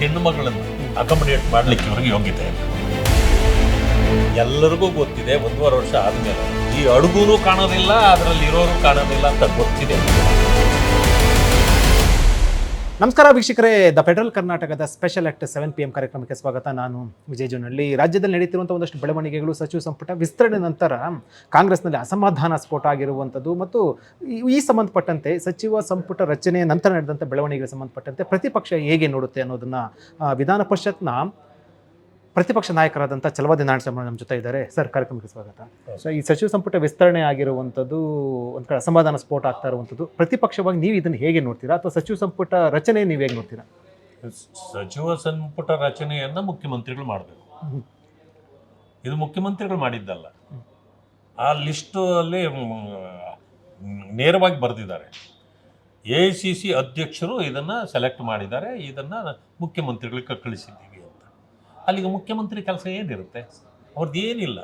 ಹೆಣ್ಣು ಮಗಳನ್ನು ಅಕಾಮಡೇಟ್ ಮಾಡ್ಲಿಕ್ಕೆ ಇವ್ರಿಗೆ ಯೋಗ್ಯತೆ ಇಲ್ಲ. ಎಲ್ಲರಿಗೂ ಗೊತ್ತಿದೆ 1.5 ವರ್ಷ ಆದ್ಮೇಲೆ ಈ ಅಡುಗೂರು ಕಾಣೋದಿಲ್ಲ, ಅದರಲ್ಲಿ ಇರೋರು ಕಾಣೋದಿಲ್ಲ ಅಂತ ಗೊತ್ತಿದೆ. ನಮಸ್ಕಾರ ವೀಕ್ಷಕರೇ, ದ ಫೆಡರಲ್ ಕರ್ನಾಟಕದ ಸ್ಪೆಷಲ್ ಆಕ್ಟ್ 7 PM ಕಾರ್ಯಕ್ರಮಕ್ಕೆ ಸ್ವಾಗತ. ನಾನು ವಿಜಯ್ ಜೋನಹಳ್ಳಿ. ರಾಜ್ಯದಲ್ಲಿ ನಡೀತಿರುವಂಥ ಒಂದಷ್ಟು ಬೆಳವಣಿಗೆಗಳು, ಸಚಿವ ಸಂಪುಟ ವಿಸ್ತರಣೆ ನಂತರ ಕಾಂಗ್ರೆಸ್ನಲ್ಲಿ ಅಸಮಾಧಾನ ಸ್ಫೋಟ ಆಗಿರುವಂಥದ್ದು ಮತ್ತು ಈ ಸಂಬಂಧಪಟ್ಟಂತೆ ಸಚಿವ ಸಂಪುಟ ರಚನೆಯ ನಂತರ ನಡೆದಂಥ ಬೆಳವಣಿಗೆಗೆ ಸಂಬಂಧಪಟ್ಟಂತೆ ಪ್ರತಿಪಕ್ಷ ಹೇಗೆ ನೋಡುತ್ತೆ ಅನ್ನೋದನ್ನು ವಿಧಾನ ಪರಿಷತ್ನ ಪ್ರತಿಪಕ್ಷ ನಾಯಕರಾದಂಥ ಛಲವಾದಿ ನಾರಾಯಣಸ್ವಾಮಿ ನಮ್ಮ ಜೊತೆ ಇದ್ದಾರೆ. ಸರ್, ಕಾರ್ಯಕ್ರಮಕ್ಕೆ ಸ್ವಾಗತ. ಸೊ ಈ ಸಚಿವ ಸಂಪುಟ ವಿಸ್ತರಣೆ ಆಗಿರುವಂಥದ್ದು ಒಂದು ಕಡೆ ಅಸಮಾಧಾನ ಸ್ಫೋಟ ಆಗ್ತಾ ಇರುವಂಥದ್ದು, ಪ್ರತಿಪಕ್ಷವಾಗಿ ನೀವು ಇದನ್ನು ಹೇಗೆ ನೋಡ್ತೀರಾ ಅಥವಾ ಸಚಿವ ಸಂಪುಟ ರಚನೆ ನೀವು ಹೇಗೆ ನೋಡ್ತೀರಾ? ಸಚಿವ ಸಂಪುಟ ರಚನೆಯನ್ನ ಮುಖ್ಯಮಂತ್ರಿಗಳು ಮಾಡಬೇಕು. ಇದು ಮುಖ್ಯಮಂತ್ರಿಗಳು ಮಾಡಿದ್ದಲ್ಲ. ಆ ಲಿಸ್ಟ್ ಅಲ್ಲಿ ನೇರವಾಗಿ ಬರೆದಿದ್ದಾರೆ. AICC ಅಧ್ಯಕ್ಷರು ಇದನ್ನ ಸೆಲೆಕ್ಟ್ ಮಾಡಿದ್ದಾರೆ, ಇದನ್ನ ಮುಖ್ಯಮಂತ್ರಿಗಳಿಗೆ ಕಳಿಸಿದ್ದೀವಿ ಅಂತ. ಅಲ್ಲಿಗೆ ಮುಖ್ಯಮಂತ್ರಿ ಕೆಲಸ ಏನಿರುತ್ತೆ? ಅವ್ರದ್ದು ಏನಿಲ್ಲ,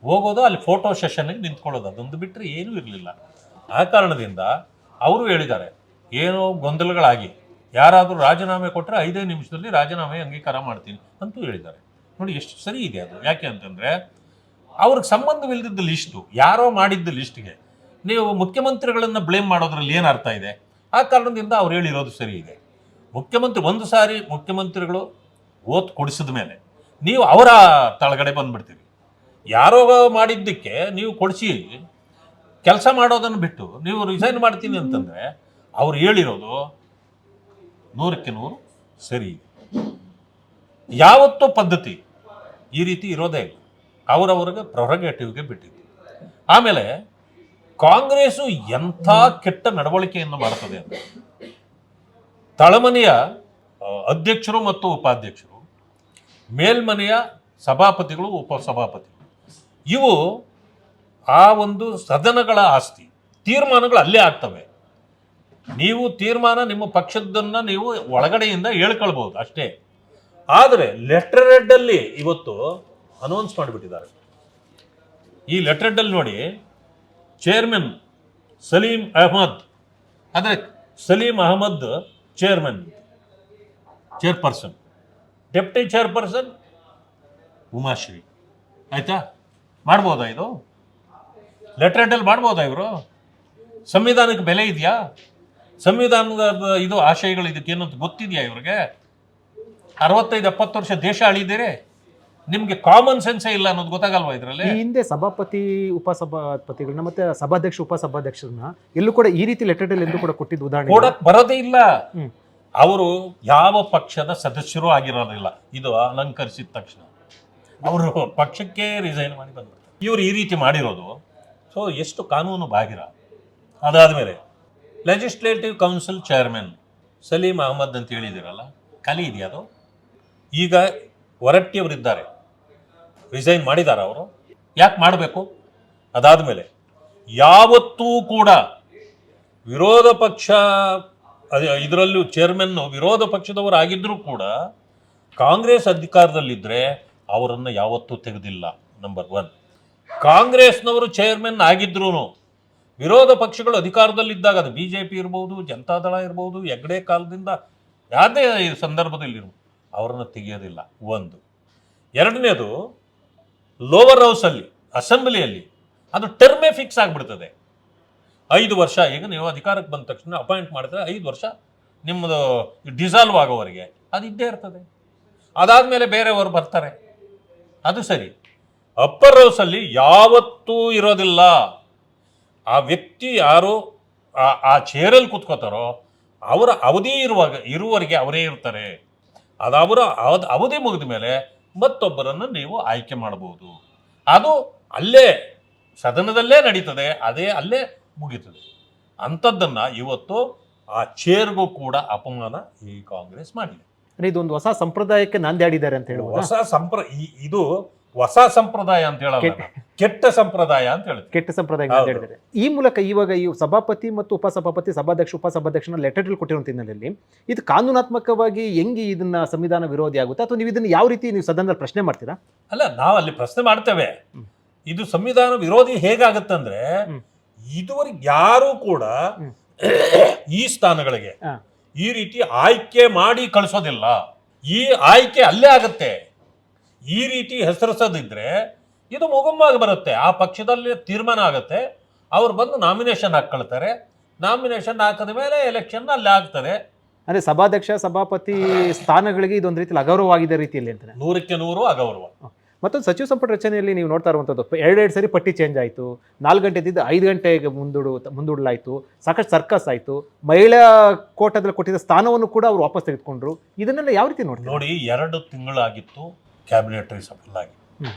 ಹೋಗೋದು ಅಲ್ಲಿ ಫೋಟೋ ಸೆಷನ್ಗೆ ನಿಂತ್ಕೊಳ್ಳೋದು, ಅದೊಂದು ಬಿಟ್ಟರೆ ಏನೂ ಇರಲಿಲ್ಲ. ಆ ಕಾರಣದಿಂದ ಅವರು ಹೇಳಿದ್ದಾರೆ, ಏನೋ ಗೊಂದಲಗಳಾಗಿ ಯಾರಾದರೂ ರಾಜೀನಾಮೆ ಕೊಟ್ಟರೆ 5 ನಿಮಿಷದಲ್ಲಿ ರಾಜೀನಾಮೆ ಅಂಗೀಕಾರ ಮಾಡ್ತೀನಿ ಅಂತೂ ಹೇಳಿದ್ದಾರೆ. ನೋಡಿ ಎಷ್ಟು ಸರಿ ಇದೆ ಅದು. ಯಾಕೆ ಅಂತಂದರೆ ಅವ್ರಿಗೆ ಸಂಬಂಧವಿಲ್ಲದಿದ್ದ ಲಿಸ್ಟು, ಯಾರೋ ಮಾಡಿದ್ದ ಲಿಸ್ಟ್ಗೆ ನೀವು ಮುಖ್ಯಮಂತ್ರಿಗಳನ್ನು ಬ್ಲೇಮ್ ಮಾಡೋದ್ರಲ್ಲಿ ಏನು ಅರ್ಥ ಇದೆ? ಆ ಕಾರಣದಿಂದ ಅವ್ರು ಹೇಳಿರೋದು ಸರಿ ಇದೆ. ಒಂದು ಸಾರಿ ಮುಖ್ಯಮಂತ್ರಿಗಳು ಓತ್ ಕೊಡಿಸಿದ ಮೇಲೆ ನೀವು ಅವರ ತಳಗಡೆ ಬಂದುಬಿಡ್ತೀರಿ. ಯಾರೋ ಮಾಡಿದ್ದಕ್ಕೆ ನೀವು ಕೊಡಿಸಿ ಕೆಲಸ ಮಾಡೋದನ್ನು ಬಿಟ್ಟು ನೀವು ರಿಸೈನ್ ಮಾಡ್ತೀನಿ ಅಂತಂದರೆ ಅವ್ರು ಹೇಳಿರೋದು 100ಕ್ಕೆ 100 ಸರಿ ಇದೆ. ಯಾವತ್ತೂ ಪದ್ಧತಿ ಈ ರೀತಿ ಇರೋದೇ ಇಲ್ಲ. ಅವರವ್ರಿಗೆ ಪ್ರೊರಗೇಟಿವ್ಗೆ ಬಿಟ್ಟಿದ್ದು. ಆಮೇಲೆ ಕಾಂಗ್ರೆಸ್ಸು ಎಂಥ ಕೆಟ್ಟ ನಡವಳಿಕೆಯನ್ನು ಮಾಡ್ತದೆ ಅಂತ, ತಳಮನೆಯ ಅಧ್ಯಕ್ಷರು ಮತ್ತು ಉಪಾಧ್ಯಕ್ಷರು, ಮೇಲ್ಮನೆಯ ಸಭಾಪತಿಗಳು, ಉಪಸಭಾಪತಿಗಳು, ಇವು ಆ ಒಂದು ಸದನಗಳ ಆಸ್ತಿ. ತೀರ್ಮಾನಗಳು ಅಲ್ಲೇ ಆಗ್ತವೆ. ನೀವು ತೀರ್ಮಾನ ನಿಮ್ಮ ಪಕ್ಷದನ್ನು ನೀವು ಒಳಗಡೆಯಿಂದ ಹೇಳ್ಕೊಳ್ಬೋದು ಅಷ್ಟೇ. ಆದರೆ ಲೆಟರ್ ಹೆಡ್ಡಲ್ಲಿ ಇವತ್ತು ಅನೌನ್ಸ್ ಮಾಡಿಬಿಟ್ಟಿದ್ದಾರೆ. ಈ ಲೆಟರ್ ಹೆಡ್ಡಲ್ಲಿ ನೋಡಿ, ಚೇರ್ಮನ್ ಸಲೀಂ ಅಹಮದ್, ಅಂದರೆ Saleem Ahmed chairperson, deputy chairperson Umashree. ಆಯ್ತಾ? ಮಾಡ್ಬೋದಾ ಇದು? ಲೆಟರ್ ಹೆಡ್ಡಲ್ಲಿ ಮಾಡ್ಬೋದಾ ಇವರು? ಸಂವಿಧಾನಕ್ಕೆ ಬೆಲೆ ಇದೆಯಾ? ಸಂವಿಧಾನದ ಇದು ಆಶಯಗಳು ಇದಕ್ಕೇನಂತ ಗೊತ್ತಿದೆಯಾ ಇವ್ರಿಗೆ? 65-70 ವರ್ಷ ದೇಶ ಆಳಿದ್ದೀರಿ, ನಿಮಗೆ ಕಾಮನ್ ಸೆನ್ಸೇ ಇಲ್ಲ ಅನ್ನೋದು ಗೊತ್ತಾಗಲ್ವಾ ಇದರಲ್ಲಿ? ಈ ಹಿಂದೆ ಸಭಾಪತಿ, ಉಪಸಭಾಪತಿಗಳನ್ನ ಮತ್ತೆ ಸಭಾಧ್ಯಕ್ಷ, ಉಪಸಭಾಧ್ಯಕ್ಷರನ್ನ ಎಲ್ಲೂ ಕೂಡ ಈ ರೀತಿ ಲೆಟರ್ ಹೆಡ್ ಎಲ್ಲೂ ಕೂಡ ಕೊಟ್ಟಿದ್ದು ಉದಾಹರಣೆ ಕೊಡಕ್ ಬರೋದೇ ಇಲ್ಲ. ಅವರು ಯಾವ ಪಕ್ಷದ ಸದಸ್ಯರು ಆಗಿರೋದಿಲ್ಲ. ಇದು ಅಲಂಕರಿಸಿದ ತಕ್ಷಣ ಅವರು ಪಕ್ಷಕ್ಕೆ ರಿಸೈನ್ ಮಾಡಿ ಬಂದ್ಬಿಡ್ತಾರೆ. ಇವರು ಈ ರೀತಿ ಮಾಡಿರೋದು ಸೊ ಎಷ್ಟು ಕಾನೂನು ಬಾಹಿರ. ಅದಾದಮೇಲೆ legislative council chairman Saleem Ahmed ಅಂತ ಹೇಳಿದಿರಲ್ಲ, ಖಾಲಿ ಇದೆಯಾ ಅದು? ಈಗ ಹೊರಟ್ಟಿಯವರಿದ್ದಾರೆ, ರಿಸೈನ್ ಮಾಡಿದ್ದಾರೆ ಅವರು. ಯಾಕೆ ಮಾಡಬೇಕು? ಅದಾದಮೇಲೆ ಯಾವತ್ತೂ ಕೂಡ ವಿರೋಧ ಪಕ್ಷ, ಇದರಲ್ಲೂ ಚೇರ್ಮನ್ನು ವಿರೋಧ ಪಕ್ಷದವರು ಆಗಿದ್ದರೂ ಕೂಡ ಕಾಂಗ್ರೆಸ್ ಅಧಿಕಾರದಲ್ಲಿದ್ದರೆ ಅವರನ್ನು ಯಾವತ್ತೂ ತೆಗೆದಿಲ್ಲ. ನಂಬರ್ 1. ಕಾಂಗ್ರೆಸ್ನವರು ಚೇರ್ಮನ್ ಆಗಿದ್ರೂ ವಿರೋಧ ಪಕ್ಷಗಳು ಅಧಿಕಾರದಲ್ಲಿದ್ದಾಗ, ಅದು BJP ಇರ್ಬೋದು, ಜನತಾದಳ ಇರ್ಬೋದು, ಹೆಗ್ಡೆ ಕಾಲದಿಂದ ಯಾವುದೇ ಸಂದರ್ಭದಲ್ಲಿ ಅವರನ್ನು ತೆಗೆಯೋದಿಲ್ಲ. 1. ಎರಡನೇದು, ಲೋವರ್ ಹೌಸಲ್ಲಿ, ಅಸೆಂಬ್ಲಿಯಲ್ಲಿ ಅದು ಟರ್ಮೇ ಫಿಕ್ಸ್ ಆಗಿಬಿಡ್ತದೆ. 5 ವರ್ಷ. ಈಗ ನೀವು ಅಧಿಕಾರಕ್ಕೆ ಬಂದ ತಕ್ಷಣ ಅಪಾಯಿಂಟ್ ಮಾಡಿದ್ರೆ 5 ವರ್ಷ ನಿಮ್ಮದು ಡಿಸಾಲ್ವ್ ಆಗೋವರೆಗೆ ಅದು ಇದ್ದೇ ಇರ್ತದೆ. ಅದಾದಮೇಲೆ ಬೇರೆಯವರು ಬರ್ತಾರೆ, ಅದು ಸರಿ. ಅಪ್ಪರ್ ಹೌಸಲ್ಲಿ ಯಾವತ್ತೂ ಇರೋದಿಲ್ಲ. ಆ ವ್ಯಕ್ತಿ ಯಾರು ಆ ಚೇರಲ್ಲಿ ಕೂತ್ಕೋತಾರೋ ಅವರ ಅವಧಿ ಇರುವವರೆಗೆ ಅವರೇ ಇರ್ತಾರೆ. ಅದು ಅವರ ಅವಧಿ ಮುಗಿದ ಮೇಲೆ ಮತ್ತೊಬ್ಬರನ್ನು ನೀವು ಆಯ್ಕೆ ಮಾಡಬಹುದು. ಅದು ಅಲ್ಲೇ ಸದನದಲ್ಲೇ ನಡೀತದೆ, ಅಲ್ಲೇ ಮುಗೀತದೆ. ಅಂಥದ್ದನ್ನು ಇವತ್ತು ಆ ಚೇರ್ಗೂ ಕೂಡ ಅಪಮಾನ ಈ ಕಾಂಗ್ರೆಸ್ ಮಾಡಿದೆ. ಇದೊಂದು ಹೊಸ ಸಂಪ್ರದಾಯಕ್ಕೆ ನಾಂದಿಯಾಡಿದ್ದಾರೆ ಅಂತ ಹೇಳುವ ಇದು ಹೊಸ ಸಂಪ್ರದಾಯ ಅಂತ ಹೇಳಲ್ಲ, ಕೆಟ್ಟ ಸಂಪ್ರದಾಯ ಅಂತ ಹೇಳುತ್ತೆ. ಕೆಟ್ಟ ಸಂಪ್ರದಾಯ ಹೇಳಿದ್ದಾರೆ. ಈ ಮೂಲಕ ಇವಾಗ ಈ ಸಭಾಪತಿ ಮತ್ತು ಉಪಸಭಾಪತಿ, ಸಭಾಧ್ಯಕ್ಷ, ಉಪಸಭಾಧ್ಯಕ್ಷನ ಲೆಟರ್ ಕೊಟ್ಟಿರುವಂತ ಹಿನ್ನೆಲೆಯಲ್ಲಿ ಇದು ಕಾನೂನಾತ್ಮಕವಾಗಿ ಹೆಂಗೆ ಇದನ್ನ ಸಂವಿಧಾನ ವಿರೋಧಿ ಆಗುತ್ತೆ, ಅಥವಾ ನೀವು ಇದನ್ನ ಯಾವ ರೀತಿ ನೀವು ಸದನದಲ್ಲಿ ಪ್ರಶ್ನೆ ಮಾಡ್ತೀರಾ? ಅಲ್ಲ, ನಾವು ಅಲ್ಲಿ ಪ್ರಶ್ನೆ ಮಾಡ್ತೇವೆ. ಇದು ಸಂವಿಧಾನ ವಿರೋಧಿ ಹೇಗಾಗತ್ತಂದ್ರೆ, ಇದುವರೆಗೆ ಯಾರು ಕೂಡ ಈ ಸ್ಥಾನಗಳಿಗೆ ಈ ರೀತಿ ಆಯ್ಕೆ ಮಾಡಿ ಕಳಿಸೋದಿಲ್ಲ. ಈ ಆಯ್ಕೆ ಅಲ್ಲೇ ಆಗುತ್ತೆ. ಈ ರೀತಿ ಹೆಸರಿಸದಿದ್ರೆ ಇದು ಮುಗುಮ್ಮಾಗಿ ಬರುತ್ತೆ. ಆ ಪಕ್ಷದಲ್ಲಿ ತೀರ್ಮಾನ ಆಗುತ್ತೆ, ಅವ್ರು ಬಂದು ನಾಮಿನೇಷನ್ ಹಾಕ್ಕೊಳ್ತಾರೆ. ನಾಮಿನೇಷನ್ ಹಾಕಿದ ಮೇಲೆ ಎಲೆಕ್ಷನ್ ಅಲ್ಲಿ ಆಗ್ತದೆ. ಅಂದ್ರೆ ಸಭಾಧ್ಯಕ್ಷ ಸಭಾಪತಿ ಸ್ಥಾನಗಳಿಗೆ ಇದೊಂದು ರೀತಿಯಲ್ಲಿ ಅಗೌರವವಾಗಿದೆ ರೀತಿಯಲ್ಲಿ ಅಂತಾನೆ. 100% ಅಗೌರವ. ಮತ್ತೊಂದು ಸಚಿವ ಸಂಪುಟ ರಚನೆಯಲ್ಲಿ ನೀವು ನೋಡ್ತಾ ಇರುವಂಥದ್ದು ಎರಡೆರಡು ಸರಿ ಪಟ್ಟಿ ಚೇಂಜ್ ಆಯಿತು, 4 ಗಂಟೆ ಇದ್ದಿದ್ದು 5 ಗಂಟೆಗೆ ಮುಂದೂಡಲಾಯಿತು, ಸಾಕಷ್ಟು ಸರ್ಕಸ್ ಆಯಿತು, ಮಹಿಳಾ ಕೋಟಾದಲ್ಲಿ ಕೊಟ್ಟಿದ್ದ ಸ್ಥಾನವನ್ನು ಕೂಡ ಅವರು ವಾಪಸ್ ತೆಗೆದುಕೊಂಡ್ರು. ಇದನ್ನೆಲ್ಲ ಯಾವ ರೀತಿ ನೋಡ್ತೀವಿ? ನೋಡಿ, 2 ತಿಂಗಳಾಗಿತ್ತು ಕ್ಯಾಬಿನೆಟ್ ರಿಸಫಲ್ ಆಗಿ.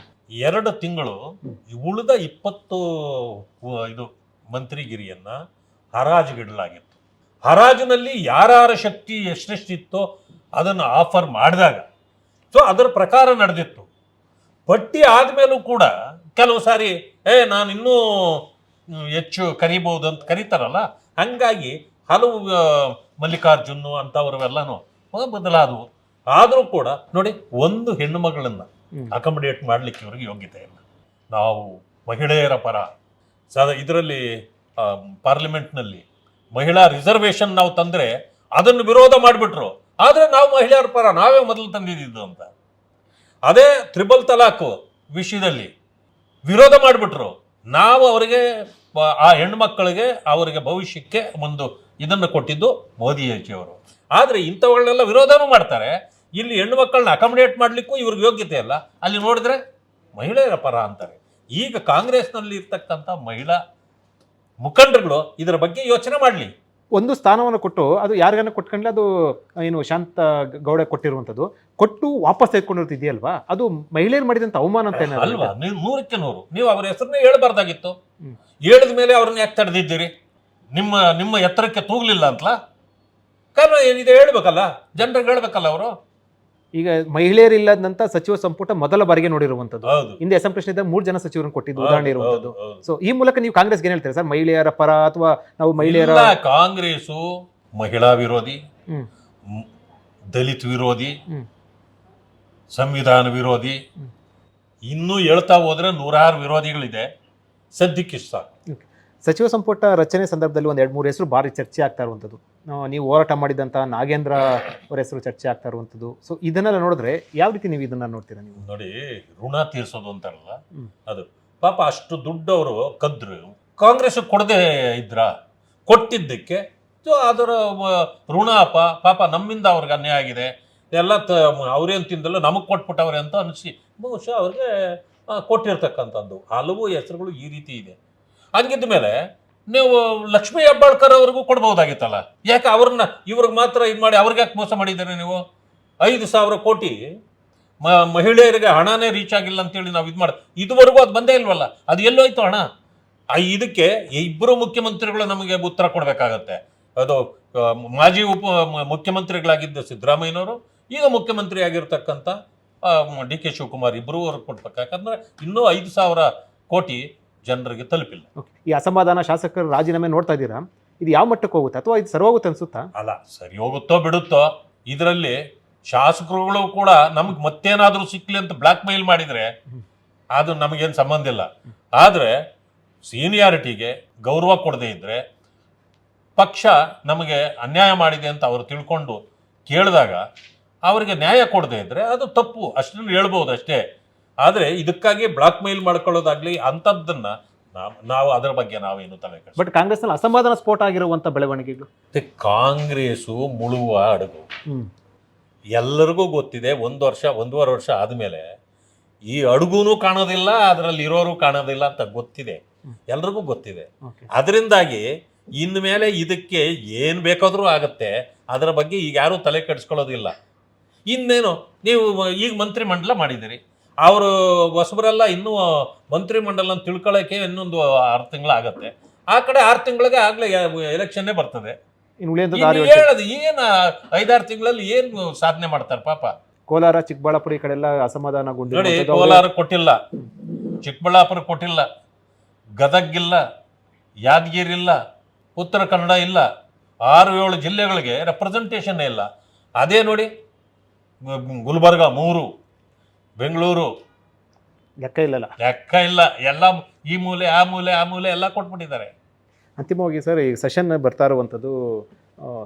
2 ತಿಂಗಳು ಉಳಿದ 20 ಇದು ಮಂತ್ರಿಗಿರಿಯನ್ನ ಹರಾಜುಗಿಡಲಾಗಿತ್ತು. ಹರಾಜಿನಲ್ಲಿ ಯಾರ ಶಕ್ತಿ ಎಷ್ಟೆಷ್ಟಿತ್ತೋ ಅದನ್ನು ಆಫರ್ ಮಾಡಿದಾಗ ಸೊ ಅದರ ಪ್ರಕಾರ ನಡೆದಿತ್ತು. ಪಟ್ಟಿ ಆದಮೇಲೂ ಕೂಡ ಕೆಲವು ಸಾರಿ ನಾನು ಇನ್ನೂ ಹೆಚ್ಚು ಕರಿಬಹುದು ಅಂತ ಕರೀತಾರಲ್ಲ, ಹಂಗಾಗಿ ಹಲವು ಮಲ್ಲಿಕಾರ್ಜುನ್ ಅಂತವ್ರವೆಲ್ಲನೂ ಬದಲಾದವು. ಆದರೂ ಕೂಡ ನೋಡಿ, ಒಂದು ಹೆಣ್ಣು ಮಗಳನ್ನು ಅಕಾಮಡೇಟ್ ಮಾಡಲಿಕ್ಕೆ ಇವ್ರಿಗೆ ಯೋಗ್ಯತೆ ಇಲ್ಲ. ನಾವು ಮಹಿಳೆಯರ ಪರ ಇದರಲ್ಲಿ ಪಾರ್ಲಿಮೆಂಟ್ನಲ್ಲಿ ಮಹಿಳಾ ರಿಸರ್ವೇಷನ್ ನಾವು ತಂದರೆ ಅದನ್ನು ವಿರೋಧ ಮಾಡಿಬಿಟ್ರು. ಆದರೆ ನಾವು ಮಹಿಳೆಯರ ಪರ, ನಾವೇ ಮೊದಲು ತಂದಿದ್ದು ಅಂತ. ಅದೇ ತ್ರಿಬಲ್ ತಲಾಖ್ ವಿಷಯದಲ್ಲಿ ವಿರೋಧ ಮಾಡಿಬಿಟ್ರು. ನಾವು ಅವರಿಗೆ ಆ ಹೆಣ್ಮಕ್ಕಳಿಗೆ ಅವರಿಗೆ ಭವಿಷ್ಯಕ್ಕೆ ಒಂದು ಇದನ್ನು ಕೊಟ್ಟಿದ್ದು ಮೋದಿಜಿಯವರು. ಆದರೆ ಇಂಥವುಗಳನ್ನೆಲ್ಲ ವಿರೋಧನೂ ಮಾಡ್ತಾರೆ. ಇಲ್ಲಿ ಹೆಣ್ಣು ಮಕ್ಕಳನ್ನ ಅಕಾಮಡೇಟ್ ಮಾಡಲಿಕ್ಕೂ ಇವ್ರಿಗೆ ಯೋಗ್ಯತೆ ಇಲ್ಲ. ಅಲ್ಲಿ ನೋಡಿದ್ರೆ ಮಹಿಳೆಯರ ಪರ ಅಂತಾರೆ. ಈಗ ಕಾಂಗ್ರೆಸ್ನಲ್ಲಿ ಇರ್ತಕ್ಕಂಥ ಮಹಿಳಾ ಮುಖಂಡರುಗಳು ಇದರ ಬಗ್ಗೆ ಯೋಚನೆ ಮಾಡಲಿ. ಒಂದು ಸ್ಥಾನವನ್ನು ಕೊಟ್ಟು ಅದು ಯಾರಿಗಾನ ಕೊಟ್ಕೊಂಡ್ರೆ ಅದು ಏನು ಶಾಂತ ಗೌಡ ಕೊಟ್ಟಿರುವಂಥದ್ದು ಕೊಟ್ಟು ವಾಪಸ್ ತೆಗೆದುಕೊಂಡಿರ್ತಿದೆಯಲ್ವಾ, ಅದು ಮಹಿಳೆಯರು ಮಾಡಿದಂಥ ಅವಮಾನ ಅಂತ ಅಲ್ವಾ? ನೀವು 100% ನೀವು ಅವ್ರ ಹೆಸರನ್ನೇ ಹೇಳಬಾರ್ದಾಗಿತ್ತು. ಹೇಳಿದ ಮೇಲೆ ಅವ್ರನ್ನ ಯಾಕೆ ತಡೆದಿದ್ದೀರಿ? ನಿಮ್ಮ ಎತ್ತರಕ್ಕೆ ತೂಗಲಿಲ್ಲ ಅಂತಲಾ? ಕಾರಣ ಏನಿದೆ ಹೇಳ್ಬೇಕಲ್ಲ, ಜನರಿಗೆ ಹೇಳ್ಬೇಕಲ್ಲ ಅವರು. ಈಗ ಮಹಿಳೆಯರಿಲ್ಲದಂತ ಸಚಿವ ಸಂಪುಟ ಮೊದಲ ಬಾರಿಗೆ ನೋಡಿರುವಂತದ್ದು. ಹೌದು. ಹಿಂದೆ ಎಸ್ ಎಂ ಕೃಷ್ಣ 3 ಜನ ಸಚಿವರನ್ನು ಕೊಟ್ಟಿದ್ದು ಉದಾಹರಣೆ ಇರುವಂತದ್ದು. ಸೊ ಈ ಮೂಲಕ ನೀವು ಕಾಂಗ್ರೆಸ್ಗೆ ಏನ್ ಹೇಳ್ತೀರಾ ಸರ್? ಮಹಿಳೆಯರ ಪರ ಅಥವಾ ನಾವು ಮಹಿಳೆಯರ? ಕಾಂಗ್ರೆಸ್ಸು ಮಹಿಳಾ ವಿರೋಧಿ, ದಲಿತ ವಿರೋಧಿ, ಸಂವಿಧಾನ ವಿರೋಧಿ, ಇನ್ನೂ ಹೇಳ್ತಾ ಹೋದ್ರೆ 100 ವಿರೋಧಿಗಳಿದೆ. ಸದ್ಯಕ್ಕಿಷ್ಟ ಸಚಿವ ಸಂಪುಟ ರಚನೆ ಸಂದರ್ಭದಲ್ಲಿ 1-2-3 ಹೆಸರು ಭಾರಿ ಚರ್ಚೆ ಆಗ್ತಾ ಇರುವಂಥದ್ದು. ನೀವು ಹೋರಾಟ ಮಾಡಿದಂಥ ನಾಗೇಂದ್ರ ಅವರ ಹೆಸರು ಚರ್ಚೆ ಆಗ್ತಾ ಇರುವಂಥದ್ದು. ಸೊ ಇದನ್ನೆಲ್ಲ ನೋಡಿದ್ರೆ ಯಾವ ರೀತಿ ನೀವು ಇದನ್ನ ನೋಡ್ತೀರಾ? ನೀವು ನೋಡಿ, ಋಣ ತೀರ್ಸೋದು ಅಂತಾರಲ್ಲ, ಅದು ಪಾಪ ಅಷ್ಟು ದುಡ್ಡು ಅವರು ಕದ್ರು ಕಾಂಗ್ರೆಸ್ ಕೊಡದೆ ಇದ್ರ ಕೊಟ್ಟಿದ್ದಕ್ಕೆ ಸೊ ಅದರ ಋಣ ಪಾಪ ನಮ್ಮಿಂದ ಅವ್ರಿಗೆ ಅನ್ಯಾಯ ಆಗಿದೆ, ಎಲ್ಲ ಅವ್ರೇನು ತಿಂದಲ್ಲ ನಮಗೆ ಕೊಟ್ಬಿಟ್ಟವ್ರೆ ಅಂತ ಅನಿಸಿ ಬಹುಶಃ ಅವ್ರಿಗೆ ಕೊಟ್ಟಿರ್ತಕ್ಕಂಥದ್ದು. ಹಲವು ಹೆಸರುಗಳು ಈ ರೀತಿ ಇದೆ. ಹಂಗಿದ್ದ ಮೇಲೆ ನೀವು ಲಕ್ಷ್ಮೀ ಹೆಬ್ಬಾಳ್ಕರ್ ಅವ್ರಿಗೂ ಕೊಡ್ಬೋದಾಗಿತ್ತಲ್ಲ, ಯಾಕೆ ಅವ್ರನ್ನ ಇವ್ರಿಗೆ ಮಾತ್ರ ಇದು ಮಾಡಿ ಅವ್ರಿಗೆ ಯಾಕೆ ಮೋಸ ಮಾಡಿದ್ದಾರೆ ನೀವು? 5,000 ಕೋಟಿ ಮಹಿಳೆಯರಿಗೆ ಹಣನೇ ರೀಚ್ ಆಗಿಲ್ಲ ಅಂತೇಳಿ ನಾವು ಇದು ಮಾಡಿ ಇದುವರೆಗೂ ಅದು ಬಂದೇ ಇಲ್ವಲ್ಲ, ಅದು ಎಲ್ಲೋಯ್ತು ಹಣ? ಇದಕ್ಕೆ ಇಬ್ಬರು ಮುಖ್ಯಮಂತ್ರಿಗಳು ನಮಗೆ ಉತ್ತರ ಕೊಡಬೇಕಾಗತ್ತೆ. ಅದು ಮಾಜಿ ಮುಖ್ಯಮಂತ್ರಿಗಳಾಗಿದ್ದ ಸಿದ್ದರಾಮಯ್ಯನವರು, ಈಗ ಮುಖ್ಯಮಂತ್ರಿ ಆಗಿರ್ತಕ್ಕಂಥ ಡಿ ಕೆ ಶಿವಕುಮಾರ್ ಇಬ್ಬರೂ ಅವ್ರಿಗೆ ಕೊಡ್ಬೇಕು. ಯಾಕಂದ್ರೆ ಇನ್ನೂ 5,000 ಕೋಟಿ ಜನರಿಗೆ ತಲುಪಿಲ್ಲ. ಈ ಅಸಮಾಧಾನ ಶಾಸಕರು ರಾಜೀನಾಮೆ ನೋಡ್ತಾ ಇದ್ದೀರಾ, ಇದು ಯಾವ ಮಟ್ಟಕ್ಕೆ ಹೋಗುತ್ತೆ ಅಥವಾ ಇದು ಸರಿ ಹೋಗುತ್ತೆ ಅನ್ಸುತ್ತಾ? ಅಲ್ಲ, ಸರಿ ಹೋಗುತ್ತೋ ಬಿಡುತ್ತೋ, ಇದರಲ್ಲಿ ಶಾಸಕರುಗಳು ಕೂಡ ನಮ್ಗೆ ಮತ್ತೇನಾದ್ರೂ ಸಿಕ್ಲಿ ಅಂತ ಬ್ಲಾಕ್ ಮೇಲ್ ಮಾಡಿದ್ರೆ ಅದು ನಮಗೇನು ಸಂಬಂಧ ಇಲ್ಲ. ಆದರೆ ಸೀನಿಯಾರಿಟಿಗೆ ಗೌರವ ಕೊಡದೇ ಇದ್ರೆ, ಪಕ್ಷ ನಮಗೆ ಅನ್ಯಾಯ ಮಾಡಿದೆ ಅಂತ ಅವರು ತಿಳ್ಕೊಂಡು ಕೇಳಿದಾಗ ಅವರಿಗೆ ನ್ಯಾಯ ಕೊಡದೇ ಇದ್ರೆ ಅದು ತಪ್ಪು, ಅಷ್ಟನ್ನು ಹೇಳ್ಬೋದು ಅಷ್ಟೇ. ಆದರೆ ಇದಕ್ಕಾಗಿ ಬ್ಲಾಕ್ ಮೇಲ್ ಮಾಡ್ಕೊಳ್ಳೋದಾಗ್ಲಿ ಅಂಥದ್ದನ್ನ ನಾವು ಅದರ ಬಗ್ಗೆ ನಾವೇನು ತಲೆ ಕೆಡಿಸ್ಕೊಳ್ಳೋದು. ಬಟ್ ಕಾಂಗ್ರೆಸ್ನಲ್ಲಿ ಅಸಮಾಧಾನ ಸ್ಫೋಟ ಆಗಿರುವಂಥ ಬೆಳವಣಿಗೆಗಳು. ಕಾಂಗ್ರೆಸ್ಸು ಮುಳುಗುವ ಹಡಗು ಎಲ್ಲರಿಗೂ ಗೊತ್ತಿದೆ. 1-1.5 ವರ್ಷ ಆದಮೇಲೆ ಈ ಅಡುಗುನೂ ಕಾಣೋದಿಲ್ಲ, ಅದರಲ್ಲಿ ಇರೋರು ಕಾಣೋದಿಲ್ಲ ಅಂತ ಗೊತ್ತಿದೆ, ಎಲ್ರಿಗೂ ಗೊತ್ತಿದೆ. ಅದರಿಂದಾಗಿ ಇನ್ಮೇಲೆ ಇದಕ್ಕೆ ಏನು ಬೇಕಾದರೂ ಆಗತ್ತೆ, ಅದರ ಬಗ್ಗೆ ಈಗ ಯಾರೂ ತಲೆ ಕೆಡಿಸ್ಕೊಳ್ಳೋದಿಲ್ಲ. ಇನ್ನೇನು ನೀವು ಈಗ ಮಂತ್ರಿಮಂಡಲ ಮಾಡಿದ್ದೀರಿ, ಅವರು ಹೊಸಬರೆಲ್ಲ ಇನ್ನೂ ಮಂತ್ರಿಮಂಡಲ ತಿಳ್ಕೊಳ್ಳೋಕೆ ಇನ್ನೊಂದು 6 ತಿಂಗಳಾಗತ್ತೆ. ಆ ಕಡೆ 6 ತಿಂಗಳಿಗೆ ಆಗಲೇ ಎಲೆಕ್ಷನ್ನೇ ಬರ್ತದೆ. ಹೇಳೋದು ಏನು 5-6 ತಿಂಗಳಲ್ಲಿ ಏನು ಸಾಧನೆ ಮಾಡ್ತಾರೆ ಪಾಪ. ಕೋಲಾರ, ಚಿಕ್ಕಬಳ್ಳಾಪುರ ಈ ಕಡೆ ಎಲ್ಲ ಅಸಮಾಧಾನಗೊಂಡು ನೋಡಿ, ಕೋಲಾರ ಕೊಟ್ಟಿಲ್ಲ, ಚಿಕ್ಕಬಳ್ಳಾಪುರ ಕೊಟ್ಟಿಲ್ಲ, ಗದಗಿಲ್ಲ, ಯಾದಗಿರಿ ಇಲ್ಲ, ಉತ್ತರ ಕನ್ನಡ ಇಲ್ಲ, 6-7 ಜಿಲ್ಲೆಗಳಿಗೆ ರೆಪ್ರೆಸೆಂಟೇಷನ್ ಇಲ್ಲ. ಅದೇ ನೋಡಿ, ಗುಲ್ಬರ್ಗ 3, ಬೆಂಗಳೂರು ಲೆಕ್ಕ ಇಲ್ಲ, ಎಲ್ಲ ಈ ಮೂಲೆ ಆ ಮೂಲೆ ಎಲ್ಲ ಕೊಟ್ಬಿಟ್ಟಿದ್ದಾರೆ. ಅಂತಿಮವಾಗಿ ಸರ್, ಈ ಸೆಷನ್ ಬರ್ತಾ ಇರುವಂಥದ್ದು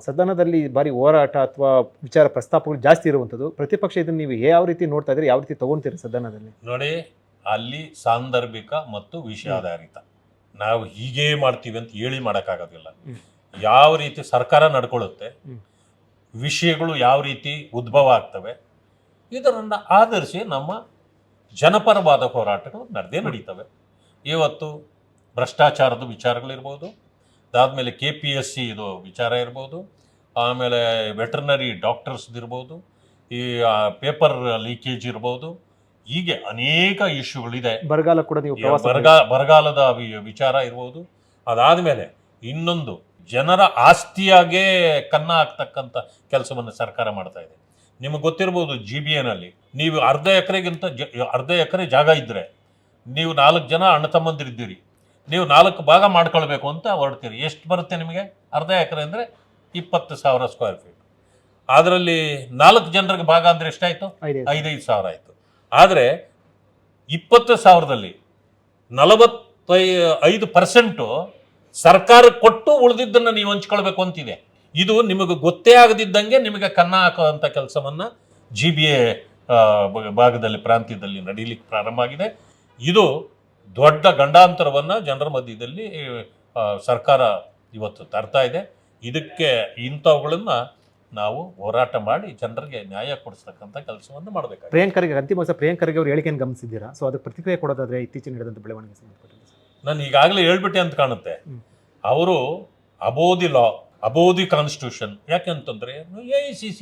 ಸದನದಲ್ಲಿ ಬಾರಿ ಹೋರಾಟ ಅಥವಾ ವಿಚಾರ ಪ್ರಸ್ತಾಪಗಳು ಜಾಸ್ತಿ ಇರುವಂಥದ್ದು. ಪ್ರತಿಪಕ್ಷ ಇದನ್ನು ನೀವು ಯಾವ ರೀತಿ ನೋಡ್ತಾ ಇದ್ದೀರಿ, ಯಾವ ರೀತಿ ತಗೊಂತೀರಿ ಸದನದಲ್ಲಿ? ನೋಡಿ, ಅಲ್ಲಿ ಸಾಂದರ್ಭಿಕ ಮತ್ತು ವಿಷಯಾಧಾರಿತ. ನಾವು ಹೀಗೇ ಮಾಡ್ತೀವಿ ಅಂತ ಹೇಳಿ ಮಾಡೋಕ್ಕಾಗೋದಿಲ್ಲ. ಯಾವ ರೀತಿ ಸರ್ಕಾರ ನಡ್ಕೊಳ್ಳುತ್ತೆ, ವಿಷಯಗಳು ಯಾವ ರೀತಿ ಉದ್ಭವ ಆಗ್ತವೆ, ಇದರನ್ನು ಆಧರಿಸಿ ನಮ್ಮ ಜನಪರವಾದ ಹೋರಾಟಗಳು ನಡೀತವೆ. ಇವತ್ತು ಭ್ರಷ್ಟಾಚಾರದ ವಿಚಾರಗಳಿರ್ಬೋದು, ಅದಾದಮೇಲೆ KPSC ಇದು ವಿಚಾರ ಇರ್ಬೋದು, ಆಮೇಲೆ ವೆಟರ್ನರಿ ಡಾಕ್ಟರ್ಸ್ದಿರ್ಬೋದು, ಈ ಪೇಪರ್ ಲೀಕೇಜ್ ಇರ್ಬೋದು, ಹೀಗೆ ಅನೇಕ ಇಶ್ಯೂಗಳಿದೆ. ಬರಗಾಲ ಕೂಡ ನೀವು ಬರಗಾಲದ ವಿಚಾರ ಇರ್ಬೋದು. ಅದಾದಮೇಲೆ ಇನ್ನೊಂದು ಜನರ ಆಸ್ತಿಯಾಗೇ ಕನ್ನ ಹಾಕ್ತಕ್ಕಂಥ ಕೆಲಸವನ್ನು ಸರ್ಕಾರ ಮಾಡ್ತಾ ಇದೆ. ನಿಮಗೆ ಗೊತ್ತಿರ್ಬೋದು, GBAನಲ್ಲಿ ನೀವು ಅರ್ಧ ಎಕರೆ ಜಾಗ ಇದ್ದರೆ ನೀವು 4 ಜನ ಅಣ್ಣ ತಮ್ಮಂದಿರಿದ್ದೀರಿ, ನೀವು 4 ಭಾಗ ಮಾಡ್ಕೊಳ್ಬೇಕು ಅಂತ ಹೊರಡ್ತೀರಿ. ಎಷ್ಟು ಬರುತ್ತೆ ನಿಮಗೆ? ಅರ್ಧ ಎಕರೆ ಅಂದರೆ 20,000 ಸ್ಕ್ವೇರ್ ಫೀಟ್. ಅದರಲ್ಲಿ 4 ಜನರಿಗೆ ಭಾಗ ಅಂದರೆ ಎಷ್ಟಾಯಿತು? 5,000 ಆಯಿತು. ಆದರೆ 20,000ದಲ್ಲಿ 45% ಸರ್ಕಾರ ಕೊಟ್ಟು ಉಳಿದಿದ್ದನ್ನು ನೀವು ಹಂಚ್ಕೊಳ್ಬೇಕು ಅಂತಿದೆ. ಇದು ನಿಮಗೆ ಗೊತ್ತೇ ಆಗದಿದ್ದಂಗೆ ನಿಮಗೆ ಕನ್ನ ಹಾಕುವಂಥ ಕೆಲಸವನ್ನು GBA ಭಾಗದಲ್ಲಿ ಪ್ರಾಂತ್ಯದಲ್ಲಿ ನಡೀಲಿಕ್ಕೆ ಪ್ರಾರಂಭ ಆಗಿದೆ. ಇದು ದೊಡ್ಡ ಗಂಡಾಂತರವನ್ನು ಜನರ ಮಧ್ಯದಲ್ಲಿ ಸರ್ಕಾರ ಇವತ್ತು ತರ್ತಾ ಇದೆ. ಇದಕ್ಕೆ ಇಂಥವುಗಳನ್ನು ನಾವು ಹೋರಾಟ ಮಾಡಿ ಜನರಿಗೆ ನ್ಯಾಯ ಕೊಡಿಸ್ತಕ್ಕಂಥ ಕೆಲಸವನ್ನು ಮಾಡಬೇಕು. ಪ್ರಿಯಾಂಕರ್ಗೆ ಅಂತಿಮ ಪ್ರಿಯಾಂಕರ್ಗೆ ಅವರು ಹೇಳಿಕೆಯನ್ನು ಗಮನಿಸಿದ್ದೀರಾ? ಸೊ ಅದಕ್ಕೆ ಪ್ರತಿಕ್ರಿಯೆ ಕೊಡೋದಾದ್ರೆ ಇತ್ತೀಚೆಗೆ ನಡೆದಂಥ ಬೆಳವಣಿಗೆ ಸಂಬಂಧಪಟ್ಟಂತೆ ನಾನು ಈಗಾಗಲೇ ಹೇಳ್ಬಿಟ್ಟೆ ಅಂತ ಕಾಣುತ್ತೆ. ಅವರು ಅಬೋಧಿ ಕಾನ್ಸ್ಟಿಟ್ಯೂಷನ್. ಯಾಕೆಂತಂದರೆ AICC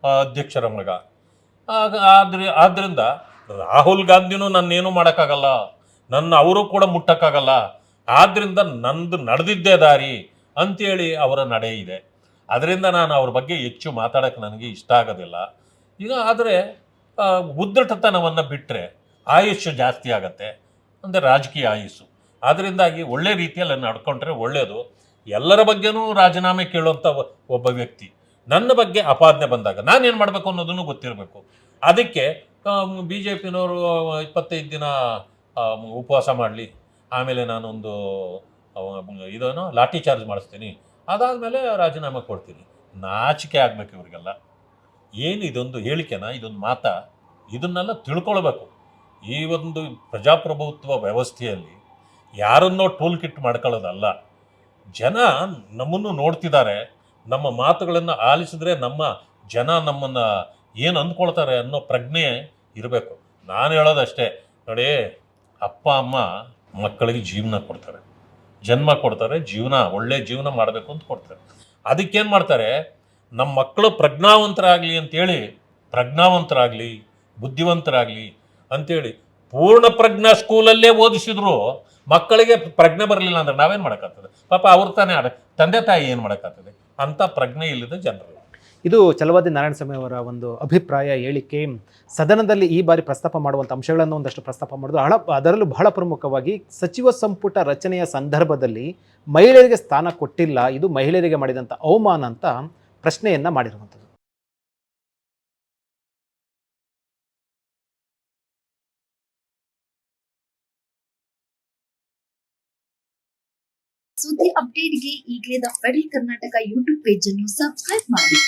ಅಧ್ಯಕ್ಷರ ಮಗ. ಆದ್ದರಿಂದ ರಾಹುಲ್ ಗಾಂಧಿನೂ ನನ್ನೇನು ಮಾಡೋಕ್ಕಾಗಲ್ಲ, ಅವರು ಕೂಡ ಮುಟ್ಟಕ್ಕಾಗಲ್ಲ. ಆದ್ದರಿಂದ ನಂದು ನಡೆದಿದ್ದೇ ದಾರಿ ಅಂತೇಳಿ ಅವರ ನಡೆ ಇದೆ. ಅದರಿಂದ ನಾನು ಅವ್ರ ಬಗ್ಗೆ ಹೆಚ್ಚು ಮಾತಾಡೋಕ್ಕೆ ನನಗೆ ಇಷ್ಟ ಆಗೋದಿಲ್ಲ. ಈಗ ಆದರೆ ಉದ್ದಟತನವನ್ನು ಬಿಟ್ಟರೆ ಆಯುಷ್ಯ ಜಾಸ್ತಿ ಆಗತ್ತೆ, ಅಂದರೆ ರಾಜಕೀಯ ಆಯುಸ್ಸು. ಅದರಿಂದಾಗಿ ಒಳ್ಳೆ ರೀತಿಯಲ್ಲಿ ನಡ್ಕೊಂಡ್ರೆ ಒಳ್ಳೆಯದು. ಎಲ್ಲರ ಬಗ್ಗೆನೂ ರಾಜೀನಾಮೆ ಕೇಳುವಂಥ ಒಬ್ಬ ವ್ಯಕ್ತಿ ನನ್ನ ಬಗ್ಗೆ ಅಪಾದನೆ ಬಂದಾಗ ನಾನೇನು ಮಾಡಬೇಕು ಅನ್ನೋದನ್ನು ಗೊತ್ತಿರಬೇಕು. ಅದಕ್ಕೆ BJPನವರು 25 ದಿನ ಉಪವಾಸ ಮಾಡಲಿ, ಆಮೇಲೆ ನಾನೊಂದು ಇದನ್ನು ಲಾಠಿ ಚಾರ್ಜ್ ಮಾಡಿಸ್ತೀನಿ, ಅದಾದಮೇಲೆ ರಾಜೀನಾಮೆ ಕೊಡ್ತೀನಿ. ನಾಚಿಕೆ ಆಗಬೇಕು ಇವರಿಗೆಲ್ಲ. ಏನು ಇದೊಂದು ಹೇಳಿಕೆನಾ, ಇದೊಂದು ಮಾತಾ? ಇದನ್ನೆಲ್ಲ ತಿಳ್ಕೊಳ್ಬೇಕು. ಈ ಒಂದು ಪ್ರಜಾಪ್ರಭುತ್ವ ವ್ಯವಸ್ಥೆಯಲ್ಲಿ ಯಾರನ್ನೋ ಟೂಲ್ ಕಿಟ್ ಮಾಡ್ಕೊಳ್ಳೋದಲ್ಲ. ಜನ ನಮ್ಮನ್ನು ನೋಡ್ತಿದ್ದಾರೆ, ನಮ್ಮ ಮಾತುಗಳನ್ನು ಆಲಿಸಿದ್ರೆ ನಮ್ಮ ಜನ ನಮ್ಮನ್ನು ಏನು ಅಂದ್ಕೊಳ್ತಾರೆ ಅನ್ನೋ ಪ್ರಜ್ಞೆ ಇರಬೇಕು. ನಾನು ಹೇಳೋದಷ್ಟೇ, ನೋಡಿ, ಅಪ್ಪ ಅಮ್ಮ ಮಕ್ಕಳಿಗೆ ಜೀವನ ಕೊಡ್ತಾರೆ, ಜನ್ಮ ಕೊಡ್ತಾರೆ, ಒಳ್ಳೆ ಜೀವನ ಮಾಡಬೇಕು ಅಂತ ಕೊಡ್ತಾರೆ. ಅದಕ್ಕೇನು ಮಾಡ್ತಾರೆ, ನಮ್ಮ ಮಕ್ಕಳು ಪ್ರಜ್ಞಾವಂತರಾಗಲಿ ಬುದ್ಧಿವಂತರಾಗಲಿ ಅಂಥೇಳಿ ಪೂರ್ಣ ಪ್ರಜ್ಞಾ ಸ್ಕೂಲಲ್ಲೇ ಓದಿಸಿದ್ರು ಮಕ್ಕಳಿಗೆ ಪ್ರಜ್ಞೆ ಬರಲಿಲ್ಲ ಅಂದ್ರೆ ನಾವೇನು ಮಾಡೋಕ್ಕಾಗ್ತದೆ? ಪಾಪ ಅವ್ರ ತಾನೇ ತಂದೆ ತಾಯಿ ಏನು ಮಾಡೋಕ್ಕಾಗ್ತದೆ? ಅಂಥ ಪ್ರಜ್ಞೆ ಇಲ್ಲದ ಜನರು. ಇದು ಛಲವಾದಿ ನಾರಾಯಣಸ್ವಾಮಿ ಅವರ ಒಂದು ಅಭಿಪ್ರಾಯ, ಹೇಳಿಕೆ. ಸದನದಲ್ಲಿ ಈ ಬಾರಿ ಪ್ರಸ್ತಾಪ ಮಾಡುವಂಥ ಅಂಶಗಳನ್ನು ಒಂದಷ್ಟು ಪ್ರಸ್ತಾಪ ಮಾಡೋದು, ಅದರಲ್ಲೂ ಬಹಳ ಪ್ರಮುಖವಾಗಿ ಸಚಿವ ಸಂಪುಟ ರಚನೆಯ ಸಂದರ್ಭದಲ್ಲಿ ಮಹಿಳೆಯರಿಗೆ ಸ್ಥಾನ ಕೊಟ್ಟಿಲ್ಲ, ಇದು ಮಹಿಳೆಯರಿಗೆ ಮಾಡಿದಂಥ ಅವಮಾನ ಅಂತ ಪ್ರಶ್ನೆಯನ್ನು ಮಾಡಿರುವಂಥದ್ದು. ಸುದ್ದಿ ಅಪ್ಡೇಟ್ಗೆ ಈಗಲೇ the federal Karnataka YouTube page ಅನ್ನು ಸಬ್ಸ್ಕ್ರೈಬ್ ಮಾಡಿ.